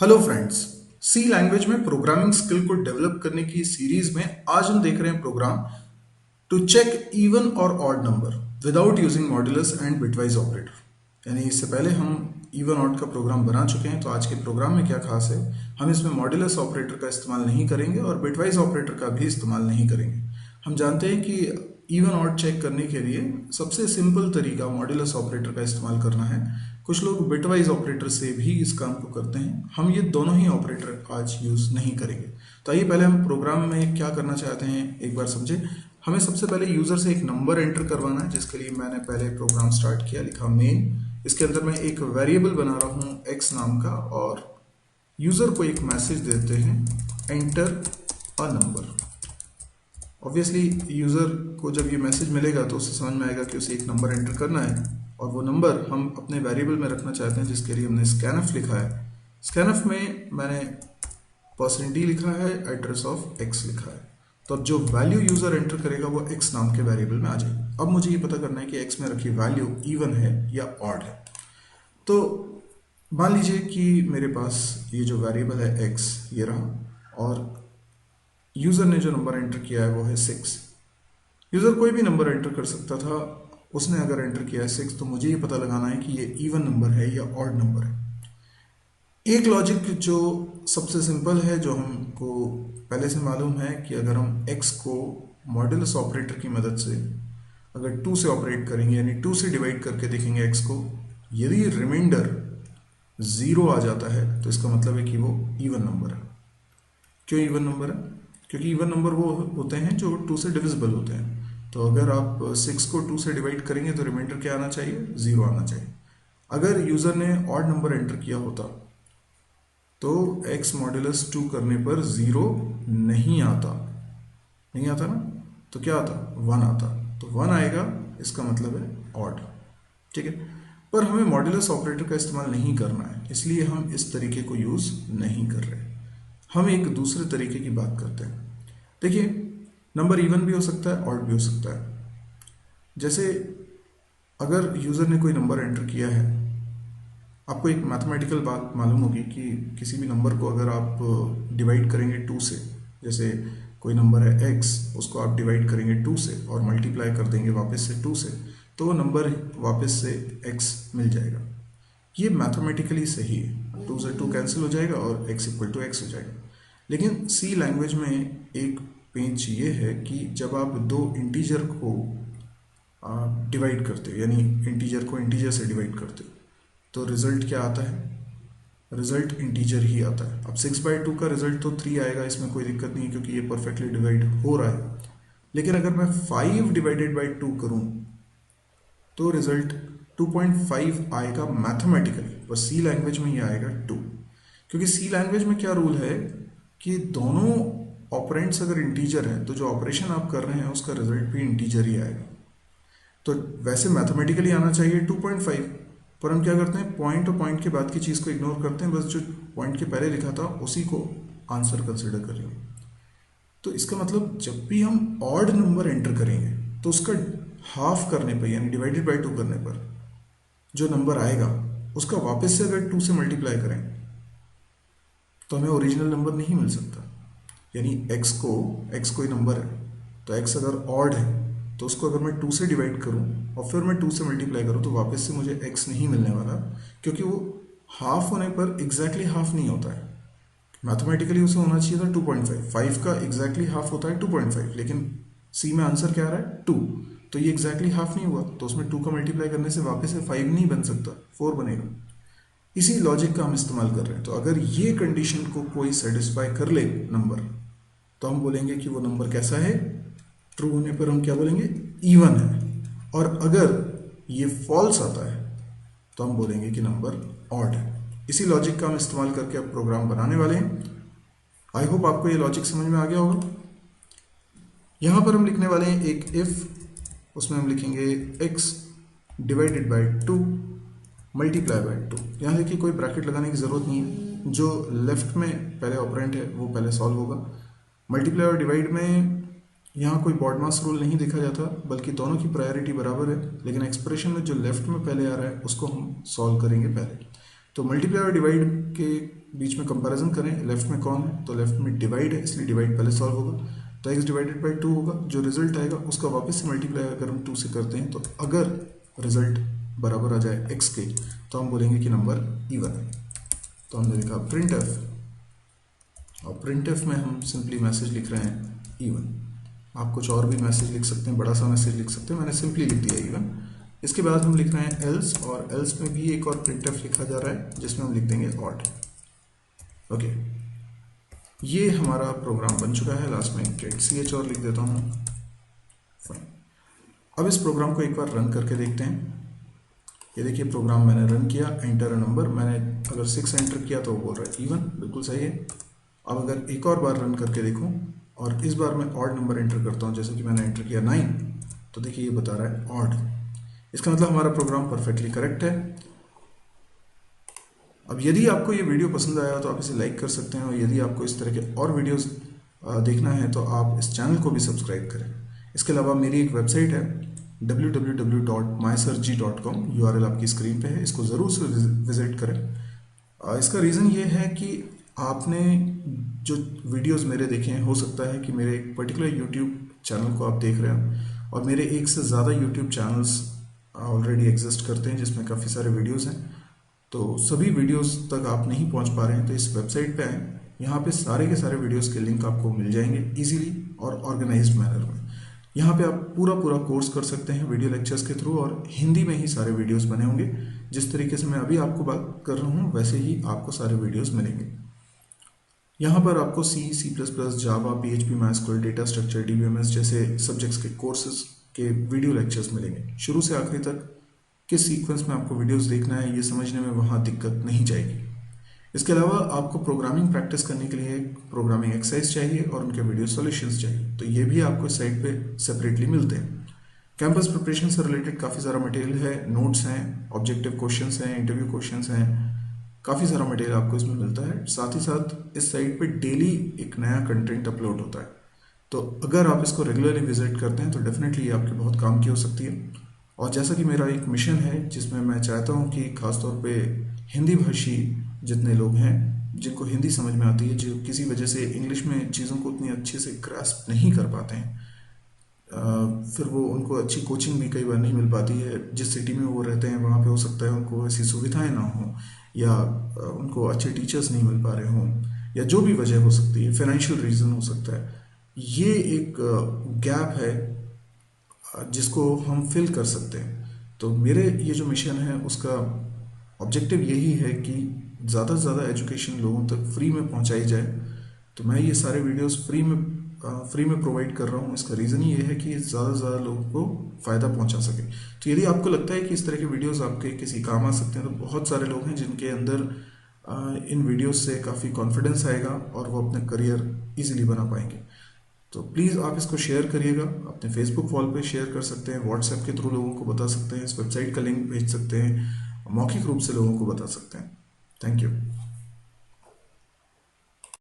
Hello friends. C language में programming skill को develop करने की सीरीज में आज हम देख रहे हैं प्रोग्राम टू चेक इवन और odd number without using modulus and bitwise operator. यानी इससे पहले हम इवन ऑड का प्रोग्राम बना चुके हैं, तो आज के प्रोग्राम में क्या खास है, हम इसमें मॉड्यूलस ऑपरेटर का इस्तेमाल नहीं करेंगे और बिटवाइज ऑपरेटर का भी इस्तेमाल नहीं करेंगे। हम जानते हैं कि इवन ऑड चेक करने के लिए सबसे सिंपल तरीका मॉड्यूलस ऑपरेटर का इस्तेमाल करना है। कुछ लोग बिटवाइज ऑपरेटर से भी इस काम को करते हैं। हम ये दोनों ही ऑपरेटर आज यूज़ नहीं करेंगे। तो आइए पहले हम प्रोग्राम में क्या करना चाहते हैं एक बार समझे। हमें सबसे पहले यूज़र से एक नंबर एंटर करवाना है, जिसके लिए मैंने पहले प्रोग्राम स्टार्ट किया, लिखा मेन। इसके अंदर मैं एक वेरिएबल बना रहा हूँ एक्स नाम का और यूज़र को एक मैसेज देते हैं enter a number. Obviously user को जब ये मैसेज मिलेगा तो उसे समझ में आएगा कि उसे एक नंबर एंटर करना है और वो नंबर हम अपने वेरिएबल में रखना चाहते हैं, जिसके लिए हमने स्कैनफ लिखा है। स्कैनफ में मैंने %d लिखा है, एड्रेस ऑफ x लिखा है। तो अब जो वैल्यू यूज़र एंटर करेगा वो x नाम के वेरिएबल में आ जाएगी। अब मुझे ये पता करना है कि x में रखी वैल्यू इवन है या ऑड है। तो मान लीजिए कि मेरे पास ये जो वेरिएबल है x ये रहा और यूज़र ने जो नंबर एंटर किया है वो है 6। यूज़र कोई भी नंबर एंटर कर सकता था, उसने अगर एंटर किया है 6 तो मुझे ये पता लगाना है कि ये इवन नंबर है या ऑड नंबर है। एक लॉजिक जो सबसे सिंपल है, जो हमको पहले से मालूम है कि अगर हम x को मॉड्यूलस ऑपरेटर की मदद से अगर 2 से ऑपरेट करेंगे, यानी 2 से डिवाइड करके देखेंगे x को, यदि रिमाइंडर 0 आ जाता है तो इसका मतलब है कि वो इवन नंबर है। क्यों इवन नंबर है? क्योंकि इवन नंबर वो होते हैं जो 2 से डिविजिबल होते हैं। तो अगर आप 6 को 2 से डिवाइड करेंगे तो रिमाइंडर क्या आना चाहिए? 0 आना चाहिए। अगर यूज़र ने ऑड नंबर एंटर किया होता तो x मॉड्यूलस 2 करने पर 0 नहीं आता ना, तो क्या आता? 1 आता। तो 1 आएगा, इसका मतलब है ऑड। ठीक है, पर हमें मॉड्यूलस ऑपरेटर का इस्तेमाल नहीं करना है, इसलिए हम इस तरीके को यूज़ नहीं कर रहे। हम एक दूसरे तरीके की बात करते हैं। देखिए, नंबर इवन भी हो सकता है, ऑड भी हो सकता है। जैसे अगर यूज़र ने कोई नंबर एंटर किया है, आपको एक मैथमेटिकल बात मालूम होगी कि किसी भी नंबर को अगर आप डिवाइड करेंगे 2 से, जैसे कोई नंबर है x, उसको आप डिवाइड करेंगे 2 से और मल्टीप्लाई कर देंगे वापस से 2 से, तो वो नंबर वापस से x मिल जाएगा। ये मैथमेटिकली सही है, 2 से 2 कैंसिल हो जाएगा और x इक्वल टू x हो जाएगा। लेकिन सी लैंग्वेज में एक पेंच ये है कि जब आप दो इंटीजर को डिवाइड करते हो, यानी इंटीजर को इंटीजर से डिवाइड करते हो, तो रिजल्ट क्या आता है? रिजल्ट इंटीजर ही आता है। अब 6/2 का रिजल्ट तो 3 आएगा, इसमें कोई दिक्कत नहीं है क्योंकि ये परफेक्टली डिवाइड हो रहा है। लेकिन अगर मैं 5 डिवाइडेड बाई 2 करूँ तो रिजल्ट 2.5 आएगा मैथमेटिकली, और सी लैंग्वेज में ये आएगा 2। क्योंकि सी लैंग्वेज में क्या रूल है कि दोनों ऑपरेंड्स अगर इंटीजर हैं तो जो ऑपरेशन आप कर रहे हैं उसका रिजल्ट भी इंटीजर ही आएगा। तो वैसे मैथमेटिकली आना चाहिए 2.5, पर हम क्या करते हैं, पॉइंट और पॉइंट के बाद की चीज़ को इग्नोर करते हैं, बस जो पॉइंट के पहले लिखा था उसी को आंसर कंसिडर कर रहे हैं। तो इसका मतलब जब भी हम ऑड नंबर एंटर करेंगे तो उसका हाफ करने पर, यानी डिवाइडेड बाई 2 करने पर जो नंबर आएगा उसका वापस से अगर 2 से मल्टीप्लाई करें तो हमें ओरिजिनल नंबर नहीं मिल सकता। यानी x कोई नंबर है, तो x अगर ऑड है तो उसको अगर मैं 2 से डिवाइड करूं और फिर मैं 2 से मल्टीप्लाई करूं तो वापस से मुझे x नहीं मिलने वाला, क्योंकि वो हाफ होने पर एग्जैक्टली हाफ नहीं होता है। मैथमेटिकली उसे होना चाहिए था 2.5, 5 का एग्जैक्टली हाफ होता है 2.5, लेकिन सी में आंसर क्या आ रहा है? 2। तो ये एग्जैक्टली हाफ नहीं हुआ, तो उसमें 2 का मल्टीप्लाई करने से वापस से 5 नहीं बन सकता, 4 बनेगा। इसी लॉजिक का हम इस्तेमाल कर रहे हैं। तो अगर ये कंडीशन को कोई सेटिस्फाई कर ले नंबर, तो हम बोलेंगे कि वो नंबर कैसा है? ट्रू होने पर हम क्या बोलेंगे? इवन है। और अगर ये फॉल्स आता है तो हम बोलेंगे कि नंबर ऑड है। इसी लॉजिक का हम इस्तेमाल करके अब प्रोग्राम बनाने वाले हैं। आई होप आपको ये लॉजिक समझ में आ गया होगा। यहाँ पर हम लिखने वाले हैं एक इफ, उसमें हम लिखेंगे x divided by 2 multiply by 2। यहाँ देखिए कोई ब्रैकेट लगाने की ज़रूरत नहीं है, जो लेफ्ट में पहले ऑपरेंट है वो पहले सॉल्व होगा। मल्टीप्लाई और डिवाइड में यहाँ कोई बॉडमास रूल नहीं देखा जाता, बल्कि दोनों की प्रायोरिटी बराबर है, लेकिन एक्सप्रेशन में जो लेफ्ट में पहले आ रहा है उसको हम सॉल्व करेंगे पहले। तो मल्टीप्लाई और डिवाइड के बीच में कंपैरिजन करें, लेफ्ट में कौन है, तो लेफ्ट में डिवाइड है, इसलिए डिवाइड पहले सॉल्व होगा, तो x डिवाइडेड बाई 2 होगा। जो रिजल्ट आएगा उसका वापस से मल्टीप्लाई अगर हम 2 से करते हैं, तो अगर रिजल्ट बराबर आ जाए x के, तो हम बोलेंगे कि नंबर इवन है। तो हमने लिखा प्रिंट एफ, और प्रिंट एफ में हम सिंपली मैसेज लिख रहे हैं इवन। आप कुछ और भी मैसेज लिख सकते हैं, बड़ा सा मैसेज लिख सकते हैं, मैंने सिंपली लिख दिया इवन। इसके बाद हम लिख रहे हैं एल्स, और एल्स में भी एक और प्रिंट एफ लिखा जा रहा है जिसमें हम लिख देंगे ऑड। ओके, ये हमारा प्रोग्राम बन चुका है। लास्ट में गेट ch और लिख देता हूँ, फाइन। अब इस प्रोग्राम को एक बार रन करके देखते हैं। ये देखिए प्रोग्राम मैंने रन किया, एंटर अ नंबर, मैंने अगर 6 एंटर किया तो वो बोल रहा है इवन, बिल्कुल सही है। अब अगर एक और बार रन करके देखूं और इस बार मैं ऑड नंबर एंटर करता हूं, जैसे कि मैंने एंटर किया 9, तो देखिए ये बता रहा है ऑड। इसका मतलब हमारा प्रोग्राम परफेक्टली करेक्ट है। अब यदि आपको ये वीडियो पसंद आया तो आप इसे लाइक कर सकते हैं, और यदि आपको इस तरह के और वीडियोस देखना है तो आप इस चैनल को भी सब्सक्राइब करें। इसके अलावा मेरी एक वेबसाइट है www.mysearch.com, URL आपकी स्क्रीन पे है, इसको ज़रूर से विजिट करें। इसका रीज़न ये है कि आपने जो वीडियोस मेरे देखे हैं, हो सकता है कि मेरे एक पर्टिकुलर यूट्यूब चैनल को आप देख रहे हो, और मेरे एक से ज़्यादा यूट्यूब चैनल्स ऑलरेडी एग्जिस्ट करते हैं जिसमें काफ़ी सारे वीडियोस हैं। तो सभी वीडियोस तक आप नहीं पहुंच पा रहे हैं, तो इस वेबसाइट पे आएँ, यहाँ पे सारे के सारे वीडियोस के लिंक आपको मिल जाएंगे इजीली और ऑर्गेनाइज्ड मैनर में। यहाँ पे आप पूरा कोर्स कर सकते हैं वीडियो लेक्चर्स के थ्रू, और हिंदी में ही सारे वीडियोस बने होंगे। जिस तरीके से मैं अभी आपको बात कर रहा हूँ वैसे ही आपको सारे वीडियोस मिलेंगे। यहाँ पर आपको C, C++, जावा, PHP, MySQL, data structure, DBMS जैसे सब्जेक्ट्स के कोर्सेज के वीडियो लेक्चर्स मिलेंगे। शुरू से आखिरी तक किस सीक्वेंस में आपको वीडियोस देखना है ये समझने में वहाँ दिक्कत नहीं जाएगी। इसके अलावा आपको प्रोग्रामिंग प्रैक्टिस करने के लिए प्रोग्रामिंग एक्सरसाइज चाहिए और उनके वीडियो सॉल्यूशंस चाहिए, तो ये भी आपको इस साइट पे सेपरेटली मिलते हैं। कैंपस प्रिपरेशन से रिलेटेड काफ़ी सारा मटेरियल है, नोट्स हैं, ऑब्जेक्टिव क्वेश्चंस हैं, इंटरव्यू क्वेश्चंस हैं, काफ़ी सारा मटेरियल आपको इसमें मिलता है। साथ ही साथ इस साइट पे डेली एक नया कंटेंट अपलोड होता है, तो अगर आप इसको रेगुलरली विजिट करते हैं तो डेफिनेटली ये आपके बहुत काम की हो सकती है। और जैसा कि मेरा एक मिशन है जिसमें मैं चाहता हूँ कि खासतौर पे हिंदी भाषी जितने लोग हैं जिनको हिंदी समझ में आती है, जो किसी वजह से इंग्लिश में चीज़ों को उतनी अच्छे से ग्रास्प नहीं कर पाते हैं, फिर वो उनको अच्छी कोचिंग भी कई बार नहीं मिल पाती है। जिस सिटी में वो रहते हैं वहाँ पे हो सकता है उनको ऐसी सुविधाएं ना हो, या उनको अच्छे टीचर्स नहीं मिल पा रहे हों, या जो भी वजह हो सकती है, फाइनेंशियल रीज़न हो सकता है। ये एक गैप है जिसको हम फिल कर सकते हैं। तो मेरे ये जो मिशन है उसका ऑब्जेक्टिव यही है कि ज़्यादा से ज़्यादा एजुकेशन लोगों तक फ्री में पहुंचाई जाए। तो मैं ये सारे वीडियोस फ्री में प्रोवाइड कर रहा हूँ। इसका रीज़न ये है कि ज़्यादा से ज़्यादा लोगों को फ़ायदा पहुंचा सके। तो यदि आपको लगता है कि इस तरह के वीडियोस आपके किसी काम आ सकते हैं, तो बहुत सारे लोग हैं जिनके अंदर इन वीडियोस से काफ़ी कॉन्फिडेंस आएगा और वो अपना करियर ईजिली बना पाएंगे। तो प्लीज़ आप इसको शेयर करिएगा, अपने फेसबुक वॉल पे शेयर कर सकते हैं, व्हाट्सएप के थ्रू लोगों को बता सकते हैं, इस वेबसाइट का लिंक भेज सकते हैं, मौखिक रूप से लोगों को बता सकते हैं। Thank you.